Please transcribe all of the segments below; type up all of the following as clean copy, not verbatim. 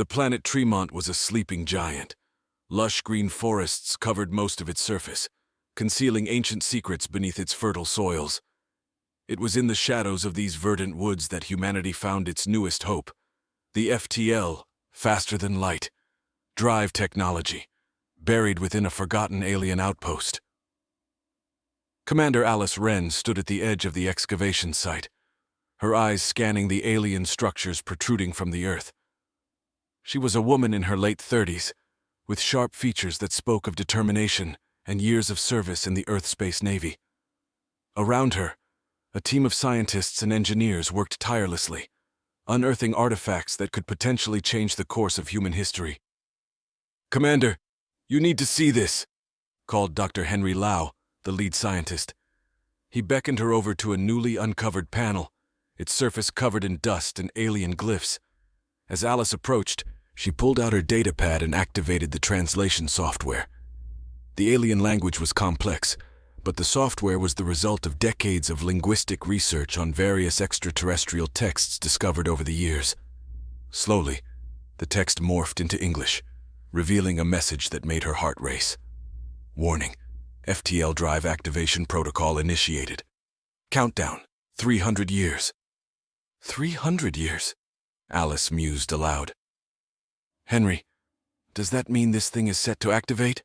The planet Tremont was a sleeping giant. Lush green forests covered most of its surface, concealing ancient secrets beneath its fertile soils. It was in the shadows of these verdant woods that humanity found its newest hope, the FTL, faster than light, drive technology, buried within a forgotten alien outpost. Commander Alice Wren stood at the edge of the excavation site, her eyes scanning the alien structures protruding from the earth. She was a woman in her late 30s, with sharp features that spoke of determination and years of service in the Earth-Space Navy. Around her, a team of scientists and engineers worked tirelessly, unearthing artifacts that could potentially change the course of human history. "Commander, you need to see this," called Dr. Henry Lau, the lead scientist. He beckoned her over to a newly uncovered panel, its surface covered in dust and alien glyphs. As Alice approached, she pulled out her datapad and activated the translation software. The alien language was complex, but the software was the result of decades of linguistic research on various extraterrestrial texts discovered over the years. Slowly, the text morphed into English, revealing a message that made her heart race. Warning: FTL drive activation protocol initiated. Countdown: 300 years. 300 years? Alice mused aloud. "Henry, does that mean this thing is set to activate?"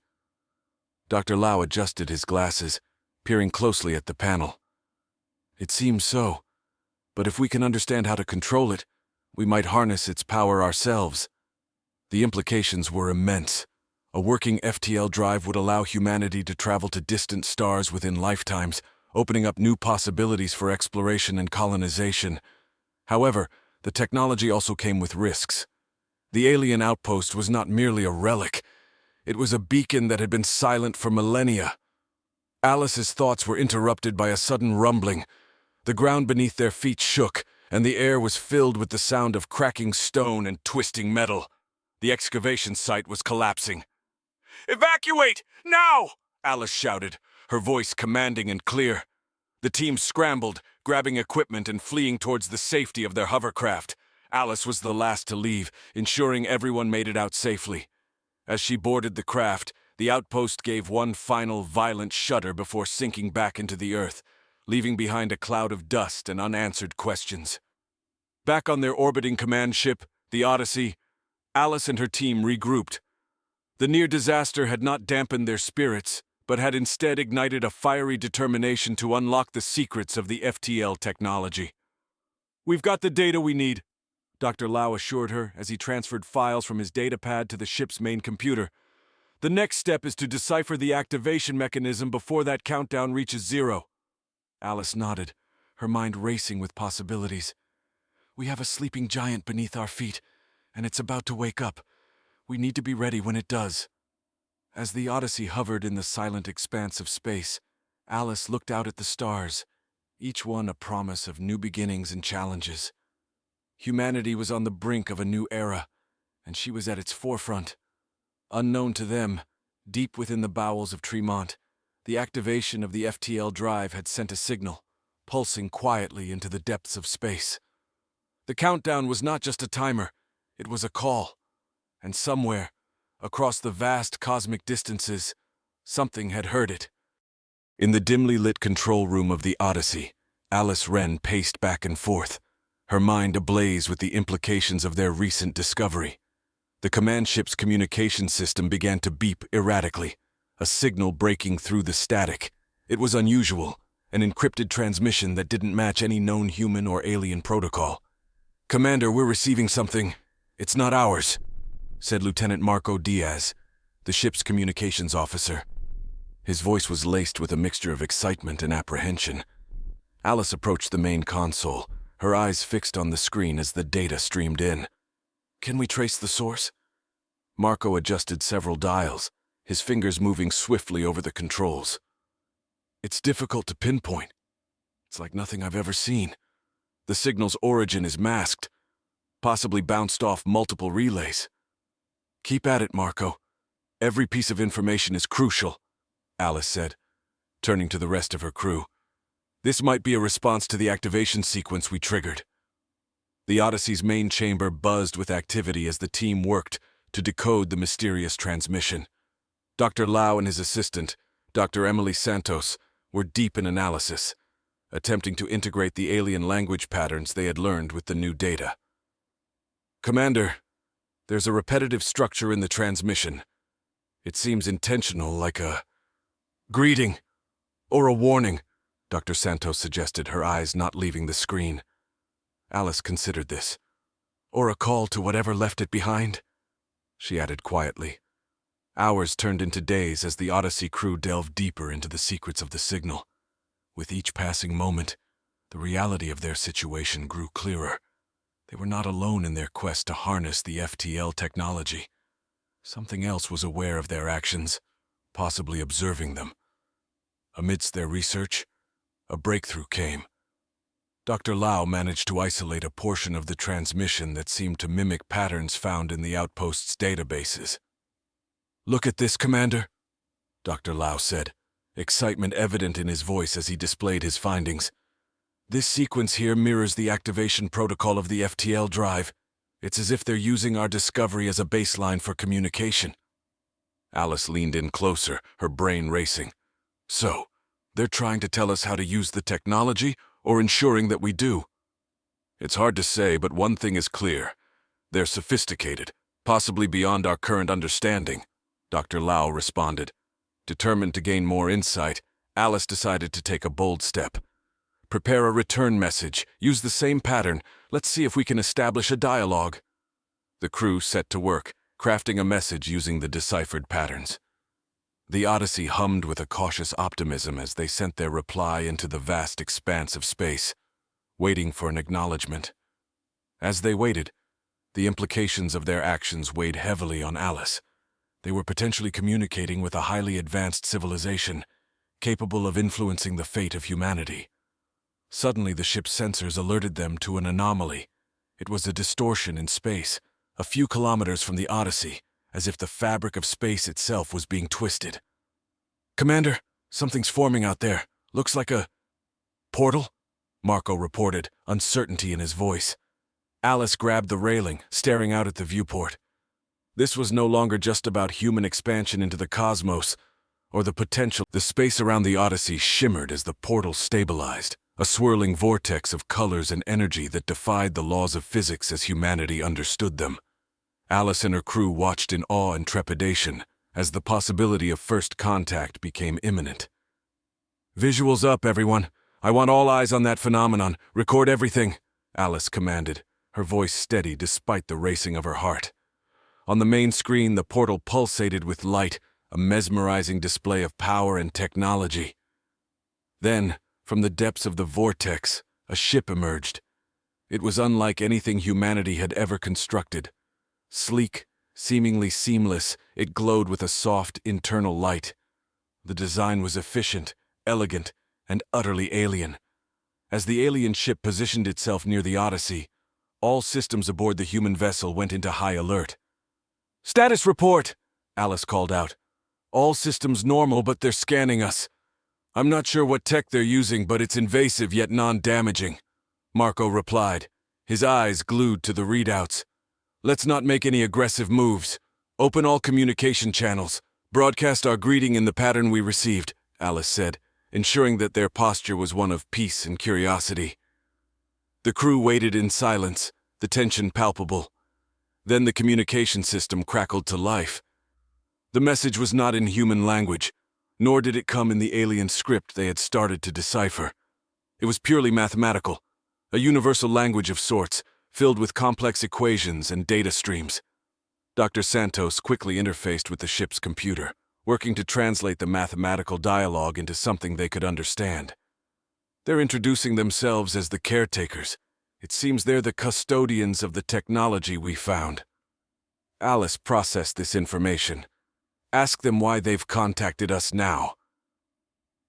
Dr. Lau adjusted his glasses, peering closely at the panel. "It seems so, but if we can understand how to control it, we might harness its power ourselves." The implications were immense. A working FTL drive would allow humanity to travel to distant stars within lifetimes, opening up new possibilities for exploration and colonization. However, the technology also came with risks. The alien outpost was not merely a relic. It was a beacon that had been silent for millennia. Alice's thoughts were interrupted by a sudden rumbling. The ground beneath their feet shook, and the air was filled with the sound of cracking stone and twisting metal. The excavation site was collapsing. "Evacuate! Now!" Alice shouted, her voice commanding and clear. The team scrambled, grabbing equipment and fleeing towards the safety of their hovercraft. Alice was the last to leave, ensuring everyone made it out safely. As she boarded the craft, the outpost gave one final violent shudder before sinking back into the earth, leaving behind a cloud of dust and unanswered questions. Back on their orbiting command ship, the Odyssey, Alice and her team regrouped. The near disaster had not dampened their spirits, but had instead ignited a fiery determination to unlock the secrets of the FTL technology. "We've got the data we need," Dr. Lau assured her as he transferred files from his datapad to the ship's main computer. "The next step is to decipher the activation mechanism before that countdown reaches 0. Alice nodded, her mind racing with possibilities. "We have a sleeping giant beneath our feet, and it's about to wake up. We need to be ready when it does." As the Odyssey hovered in the silent expanse of space, Alice looked out at the stars, each one a promise of new beginnings and challenges. Humanity was on the brink of a new era, and she was at its forefront. Unknown to them, deep within the bowels of Tremont, the activation of the FTL drive had sent a signal, pulsing quietly into the depths of space. The countdown was not just a timer, it was a call. And somewhere, across the vast cosmic distances, something had heard it. In the dimly lit control room of the Odyssey, Alice Wren paced back and forth, her mind ablaze with the implications of their recent discovery. The command ship's communication system began to beep erratically, a signal breaking through the static. It was unusual, an encrypted transmission that didn't match any known human or alien protocol. "Commander, we're receiving something. It's not ours," said Lieutenant Marco Diaz, the ship's communications officer. His voice was laced with a mixture of excitement and apprehension. Alice approached the main console, her eyes fixed on the screen as the data streamed in. "Can we trace the source?" Marco adjusted several dials, his fingers moving swiftly over the controls. "It's difficult to pinpoint. It's like nothing I've ever seen. The signal's origin is masked, possibly bounced off multiple relays." "Keep at it, Marco. Every piece of information is crucial," Alice said, turning to the rest of her crew. "This might be a response to the activation sequence we triggered." The Odyssey's main chamber buzzed with activity as the team worked to decode the mysterious transmission. Dr. Lau and his assistant, Dr. Emily Santos, were deep in analysis, attempting to integrate the alien language patterns they had learned with the new data. "Commander, there's a repetitive structure in the transmission. It seems intentional, like a greeting or a warning," Dr. Santos suggested, her eyes not leaving the screen. Alice considered this. "Or a call to whatever left it behind," she added quietly. Hours turned into days as the Odyssey crew delved deeper into the secrets of the signal. With each passing moment, the reality of their situation grew clearer. They were not alone in their quest to harness the FTL technology. Something else was aware of their actions, possibly observing them. Amidst their research, a breakthrough came. Dr. Lau managed to isolate a portion of the transmission that seemed to mimic patterns found in the outpost's databases. "Look at this, Commander," Dr. Lau said, excitement evident in his voice as he displayed his findings. "This sequence here mirrors the activation protocol of the FTL drive. It's as if they're using our discovery as a baseline for communication." Alice leaned in closer, her brain racing. "So, they're trying to tell us how to use the technology, or ensuring that we do?" "It's hard to say, but one thing is clear. They're sophisticated, possibly beyond our current understanding," Dr. Lau responded. Determined to gain more insight, Alice decided to take a bold step. "Prepare a return message. Use the same pattern. Let's see if we can establish a dialogue." The crew set to work, crafting a message using the deciphered patterns. The Odyssey hummed with a cautious optimism as they sent their reply into the vast expanse of space, waiting for an acknowledgement. As they waited, the implications of their actions weighed heavily on Alice. They were potentially communicating with a highly advanced civilization, capable of influencing the fate of humanity. Suddenly, the ship's sensors alerted them to an anomaly. It was a distortion in space, a few kilometers from the Odyssey, as if the fabric of space itself was being twisted. "Commander, something's forming out there. Looks like a portal," Marco reported, uncertainty in his voice. Alice grabbed the railing, staring out at the viewport. This was no longer just about human expansion into the cosmos, or the potential. The space around the Odyssey shimmered as the portal stabilized, a swirling vortex of colors and energy that defied the laws of physics as humanity understood them. Alice and her crew watched in awe and trepidation as the possibility of first contact became imminent. "Visuals up, everyone. I want all eyes on that phenomenon. Record everything," Alice commanded, her voice steady despite the racing of her heart. On the main screen, the portal pulsated with light, a mesmerizing display of power and technology. Then, from the depths of the vortex, a ship emerged. It was unlike anything humanity had ever constructed. Sleek, seemingly seamless, it glowed with a soft, internal light. The design was efficient, elegant, and utterly alien. As the alien ship positioned itself near the Odyssey, all systems aboard the human vessel went into high alert. "Status report," Alice called out. "All systems normal, but they're scanning us. I'm not sure what tech they're using, but it's invasive yet non-damaging," Marco replied, his eyes glued to the readouts. "Let's not make any aggressive moves. Open all communication channels. Broadcast our greeting in the pattern we received," Alice said, ensuring that their posture was one of peace and curiosity. The crew waited in silence, the tension palpable. Then the communication system crackled to life. The message was not in human language, nor did it come in the alien script they had started to decipher. It was purely mathematical, a universal language of sorts, filled with complex equations and data streams. Dr. Santos quickly interfaced with the ship's computer, working to translate the mathematical dialogue into something they could understand. "They're introducing themselves as the caretakers. It seems they're the custodians of the technology we found." Alice processed this information. "Ask them why they've contacted us now."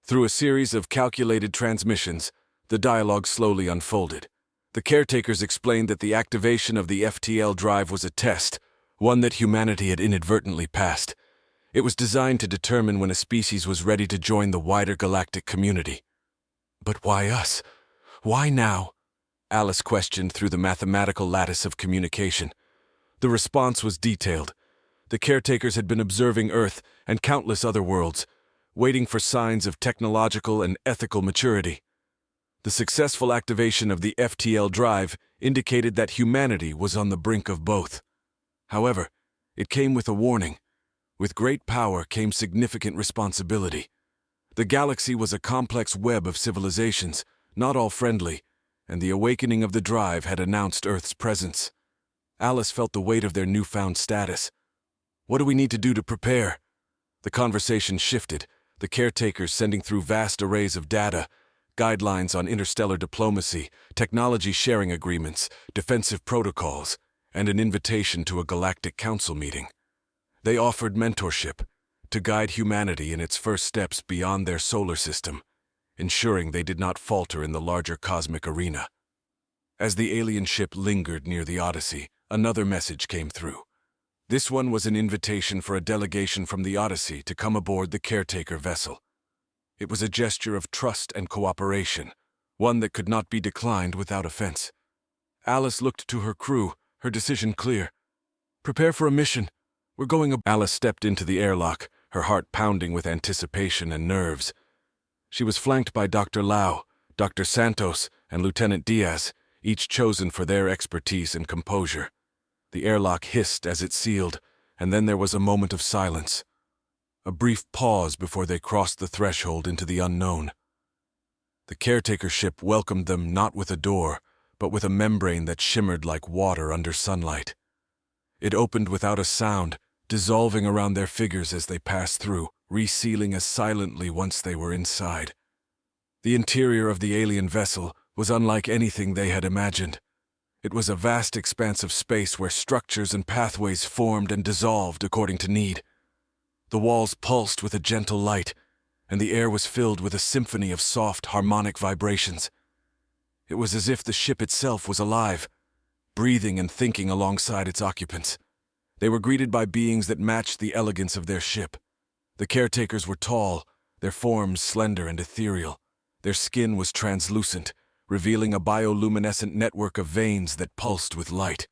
Through a series of calculated transmissions, the dialogue slowly unfolded. The caretakers explained that the activation of the FTL drive was a test, one that humanity had inadvertently passed. It was designed to determine when a species was ready to join the wider galactic community. "But why us? Why now?" Alice questioned through the mathematical lattice of communication. The response was detailed. The caretakers had been observing Earth and countless other worlds, waiting for signs of technological and ethical maturity. The successful activation of the FTL drive indicated that humanity was on the brink of both. However, it came with a warning. With great power came significant responsibility. The galaxy was a complex web of civilizations, not all friendly, and the awakening of the drive had announced Earth's presence. Alice felt the weight of their newfound status. What do we need to do to prepare? The conversation shifted, the caretakers sending through vast arrays of data, guidelines on interstellar diplomacy, technology sharing agreements, defensive protocols, and an invitation to a galactic council meeting. They offered mentorship to guide humanity in its first steps beyond their solar system, ensuring they did not falter in the larger cosmic arena. As the alien ship lingered near the Odyssey, another message came through. This one was an invitation for a delegation from the Odyssey to come aboard the caretaker vessel. It was a gesture of trust and cooperation, one that could not be declined without offense. Alice looked to her crew, her decision clear. Prepare for a mission. We're going. Alice stepped into the airlock, her heart pounding with anticipation and nerves. She was flanked by Dr. Lau, Dr. Santos, and Lieutenant Diaz, each chosen for their expertise and composure. The airlock hissed as it sealed, and then there was a moment of silence. A brief pause before they crossed the threshold into the unknown. The caretaker ship welcomed them not with a door, but with a membrane that shimmered like water under sunlight. It opened without a sound, dissolving around their figures as they passed through, resealing as silently once they were inside. The interior of the alien vessel was unlike anything they had imagined. It was a vast expanse of space where structures and pathways formed and dissolved according to need. The walls pulsed with a gentle light, and the air was filled with a symphony of soft, harmonic vibrations. It was as if the ship itself was alive, breathing and thinking alongside its occupants. They were greeted by beings that matched the elegance of their ship. The caretakers were tall, their forms slender and ethereal. Their skin was translucent, revealing a bioluminescent network of veins that pulsed with light.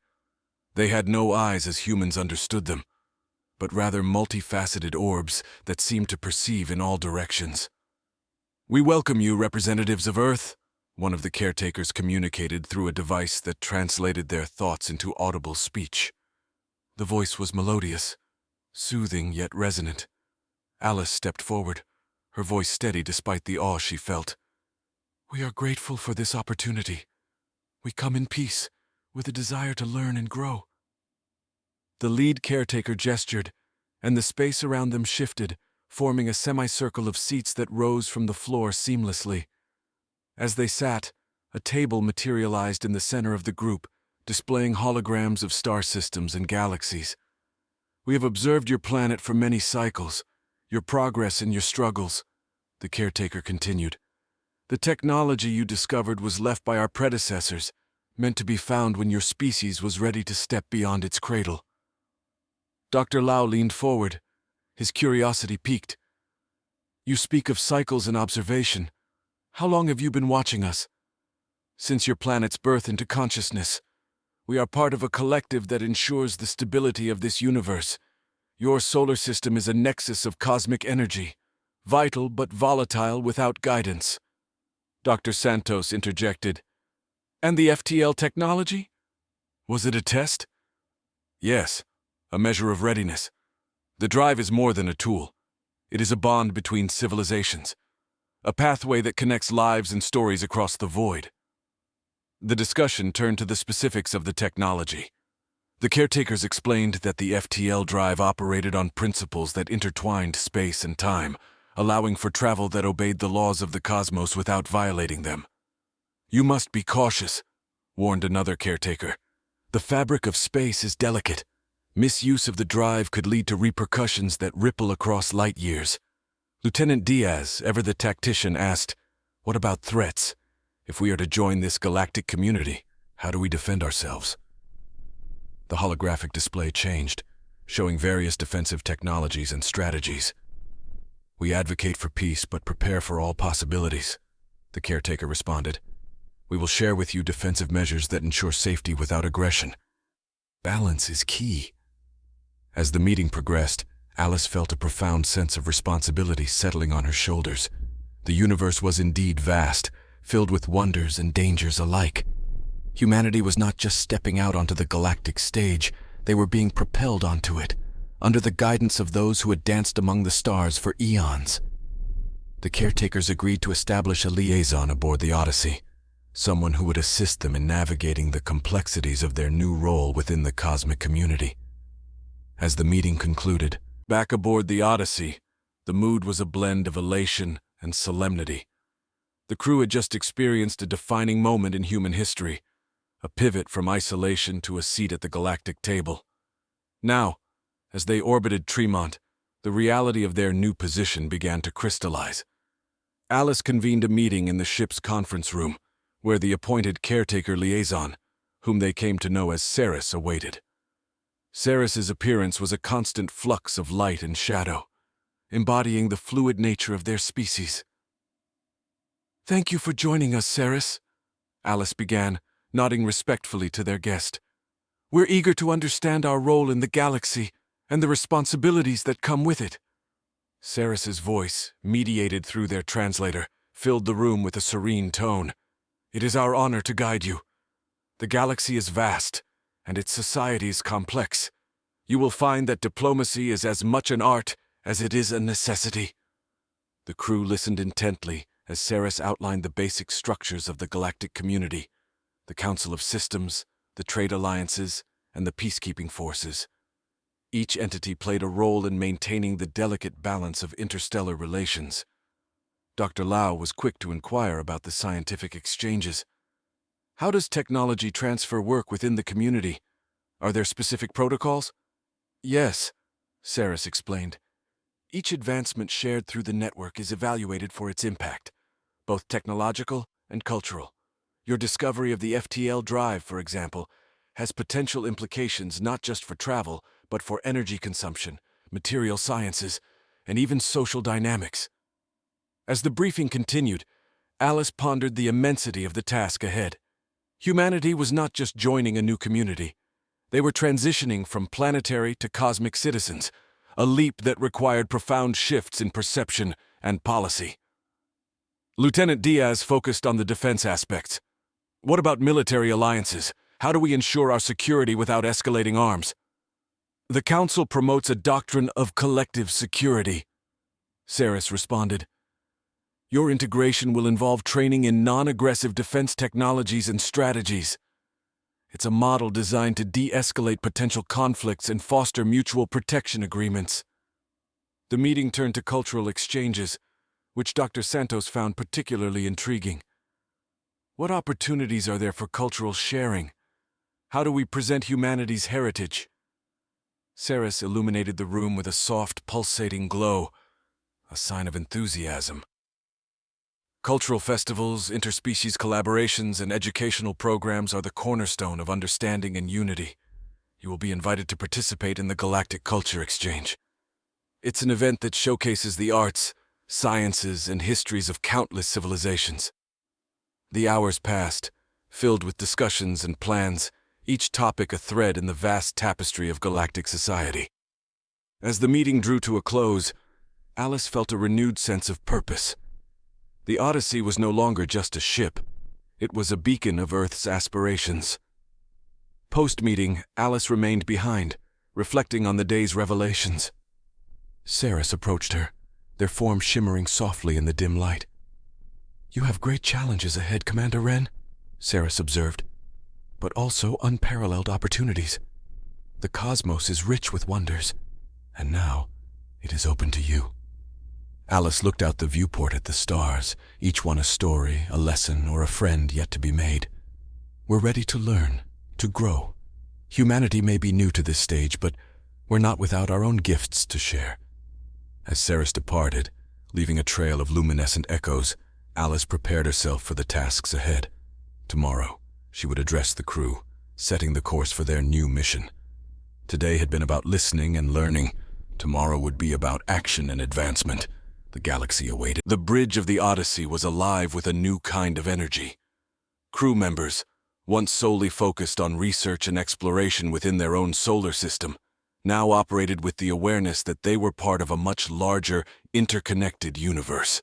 They had no eyes as humans understood them, but rather multifaceted orbs that seemed to perceive in all directions. "We welcome you, representatives of Earth," one of the caretakers communicated through a device that translated their thoughts into audible speech. The voice was melodious, soothing yet resonant. Alice stepped forward, her voice steady despite the awe she felt. "We are grateful for this opportunity. We come in peace, with a desire to learn and grow." The lead caretaker gestured, and the space around them shifted, forming a semicircle of seats that rose from the floor seamlessly. As they sat, a table materialized in the center of the group, displaying holograms of star systems and galaxies. "We have observed your planet for many cycles, your progress and your struggles," the caretaker continued. "The technology you discovered was left by our predecessors, meant to be found when your species was ready to step beyond its cradle." Dr. Lau leaned forward, his curiosity piqued. "You speak of cycles and observation. How long have you been watching us?" "Since your planet's birth into consciousness. We are part of a collective that ensures the stability of this universe. Your solar system is a nexus of cosmic energy, vital but volatile without guidance." Dr. Santos interjected. "And the FTL technology? Was it a test?" "Yes, a measure of readiness. The drive is more than a tool. It is a bond between civilizations, a pathway that connects lives and stories across the void." The discussion turned to the specifics of the technology. The caretakers explained that the FTL drive operated on principles that intertwined space and time, allowing for travel that obeyed the laws of the cosmos without violating them. "You must be cautious," warned another caretaker. "The fabric of space is delicate. Misuse of the drive could lead to repercussions that ripple across light years." Lieutenant Diaz, ever the tactician, asked, "What about threats? If we are to join this galactic community, how do we defend ourselves?" The holographic display changed, showing various defensive technologies and strategies. "We advocate for peace but prepare for all possibilities," the caretaker responded. We will share with you defensive measures that ensure safety without aggression. Balance is key. As the meeting progressed, Alice felt a profound sense of responsibility settling on her shoulders. The universe was indeed vast, filled with wonders and dangers alike. Humanity was not just stepping out onto the galactic stage, they were being propelled onto it, under the guidance of those who had danced among the stars for eons. The caretakers agreed to establish a liaison aboard the Odyssey, someone who would assist them in navigating the complexities of their new role within the cosmic community. As the meeting concluded, back aboard the Odyssey, the mood was a blend of elation and solemnity. The crew had just experienced a defining moment in human history, a pivot from isolation to a seat at the galactic table. Now, as they orbited Tremont, the reality of their new position began to crystallize. Alice convened a meeting in the ship's conference room, where the appointed caretaker liaison, whom they came to know as Ceres, awaited. Ceres's appearance was a constant flux of light and shadow, embodying the fluid nature of their species. "Thank you for joining us, Ceres," Alice began, nodding respectfully to their guest. "We're eager to understand our role in the galaxy and the responsibilities that come with it." Ceres's voice, mediated through their translator, filled the room with a serene tone. "It is our honor to guide you. The galaxy is vast, and its society is complex. You will find that diplomacy is as much an art as it is a necessity." The crew listened intently as Ceres outlined the basic structures of the galactic community, the Council of Systems, the trade alliances, and the peacekeeping forces. Each entity played a role in maintaining the delicate balance of interstellar relations. Dr. Lau was quick to inquire about the scientific exchanges. "How does technology transfer work within the community? Are there specific protocols?" "Yes," Ceres explained. "Each advancement shared through the network is evaluated for its impact, both technological and cultural. Your discovery of the FTL drive, for example, has potential implications not just for travel, but for energy consumption, material sciences, and even social dynamics." As the briefing continued, Alice pondered the immensity of the task ahead. Humanity was not just joining a new community. They were transitioning from planetary to cosmic citizens, a leap that required profound shifts in perception and policy. Lieutenant Diaz focused on the defense aspects. "What about military alliances? How do we ensure our security without escalating arms?" "The Council promotes a doctrine of collective security," Ceres responded. "Your integration will involve training in non-aggressive defense technologies and strategies. It's a model designed to de-escalate potential conflicts and foster mutual protection agreements." The meeting turned to cultural exchanges, which Dr. Santos found particularly intriguing. What opportunities are there for cultural sharing? How do we present humanity's heritage? Ceres illuminated the room with a soft, pulsating glow, a sign of enthusiasm. Cultural festivals, interspecies collaborations, and educational programs are the cornerstone of understanding and unity. You will be invited to participate in the Galactic Culture Exchange. It's an event that showcases the arts, sciences, and histories of countless civilizations. The hours passed, filled with discussions and plans, each topic a thread in the vast tapestry of galactic society. As the meeting drew to a close, Alice felt a renewed sense of purpose. The Odyssey was no longer just a ship. It was a beacon of Earth's aspirations. Post-meeting, Alice remained behind, reflecting on the day's revelations. Ceres approached her, their forms shimmering softly in the dim light. "You have great challenges ahead, Commander Wren," Ceres observed, "but also unparalleled opportunities. The cosmos is rich with wonders, and now it is open to you." Alice looked out the viewport at the stars, each one a story, a lesson, or a friend yet to be made. "We're ready to learn, to grow. Humanity may be new to this stage, but we're not without our own gifts to share." As Ceres departed, leaving a trail of luminescent echoes, Alice prepared herself for the tasks ahead. Tomorrow, she would address the crew, setting the course for their new mission. Today had been about listening and learning. Tomorrow would be about action and advancement. The galaxy awaited. The bridge of the Odyssey was alive with a new kind of energy. Crew members, once solely focused on research and exploration within their own solar system, now operated with the awareness that they were part of a much larger, interconnected universe.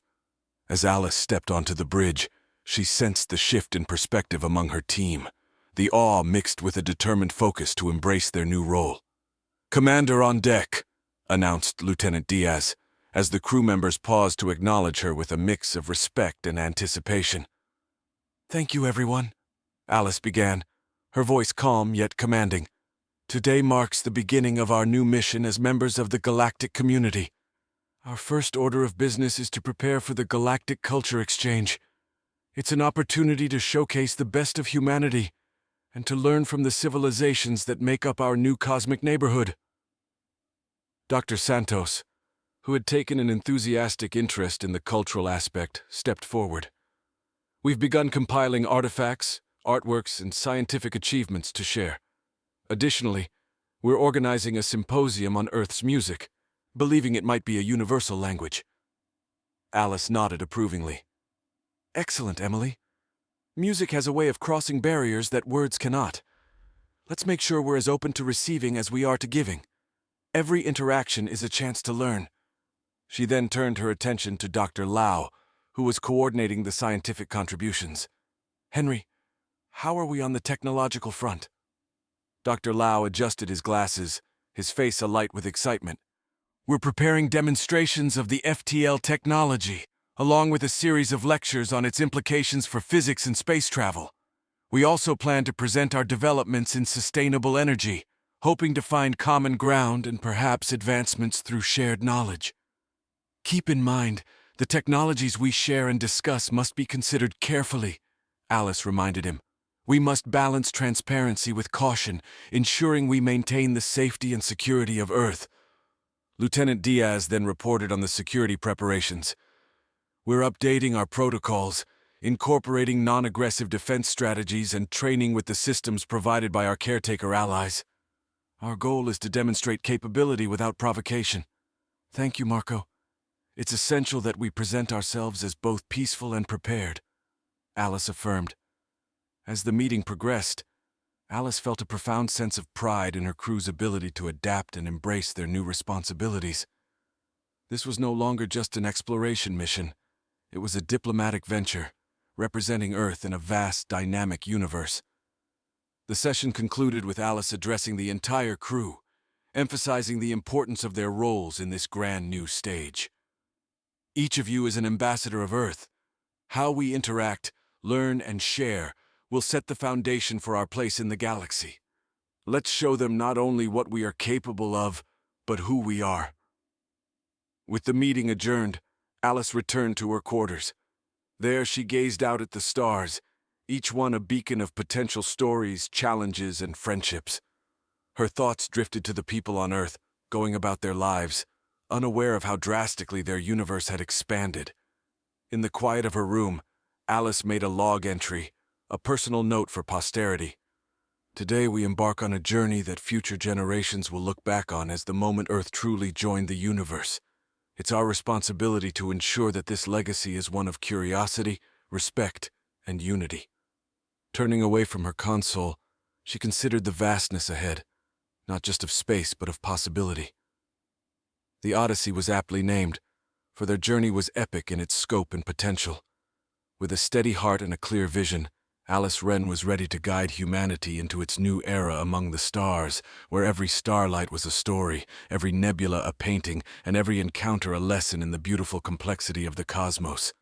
As Alice stepped onto the bridge, she sensed the shift in perspective among her team, the awe mixed with a determined focus to embrace their new role. "Commander on deck," announced Lieutenant Diaz, as the crew members paused to acknowledge her with a mix of respect and anticipation. "Thank you, everyone," Alice began, her voice calm yet commanding. "Today marks the beginning of our new mission as members of the galactic community. Our first order of business is to prepare for the Galactic Culture Exchange. It's an opportunity to showcase the best of humanity and to learn from the civilizations that make up our new cosmic neighborhood." Dr. Santos, who had taken an enthusiastic interest in the cultural aspect, stepped forward. "We've begun compiling artifacts, artworks, and scientific achievements to share. Additionally, we're organizing a symposium on Earth's music, believing it might be a universal language." Alice nodded approvingly. "Excellent, Emily. Music has a way of crossing barriers that words cannot. Let's make sure we're as open to receiving as we are to giving. Every interaction is a chance to learn." She then turned her attention to Dr. Lau, who was coordinating the scientific contributions. "Henry, how are we on the technological front?" Dr. Lau adjusted his glasses, his face alight with excitement. "We're preparing demonstrations of the FTL technology, along with a series of lectures on its implications for physics and space travel. We also plan to present our developments in sustainable energy, hoping to find common ground and perhaps advancements through shared knowledge. Keep in mind, the technologies we share and discuss must be considered carefully," Alice reminded him. "We must balance transparency with caution, ensuring we maintain the safety and security of Earth." Lieutenant Diaz then reported on the security preparations. "We're updating our protocols, incorporating non-aggressive defense strategies and training with the systems provided by our caretaker allies. Our goal is to demonstrate capability without provocation." "Thank you, Marco. It's essential that we present ourselves as both peaceful and prepared," Alice affirmed. As the meeting progressed, Alice felt a profound sense of pride in her crew's ability to adapt and embrace their new responsibilities. This was no longer just an exploration mission. It was a diplomatic venture, representing Earth in a vast, dynamic universe. The session concluded with Alice addressing the entire crew, emphasizing the importance of their roles in this grand new stage. "Each of you is an ambassador of Earth. How we interact, learn, and share will set the foundation for our place in the galaxy. Let's show them not only what we are capable of, but who we are." With the meeting adjourned, Alice returned to her quarters. There she gazed out at the stars, each one a beacon of potential stories, challenges, and friendships. Her thoughts drifted to the people on Earth, going about their lives, unaware of how drastically their universe had expanded. In the quiet of her room, Alice made a log entry, a personal note for posterity. "Today we embark on a journey that future generations will look back on as the moment Earth truly joined the universe. It's our responsibility to ensure that this legacy is one of curiosity, respect, and unity." Turning away from her console, she considered the vastness ahead, not just of space but of possibility. The Odyssey was aptly named, for their journey was epic in its scope and potential. With a steady heart and a clear vision, Alice Wren was ready to guide humanity into its new era among the stars, where every starlight was a story, every nebula a painting, and every encounter a lesson in the beautiful complexity of the cosmos.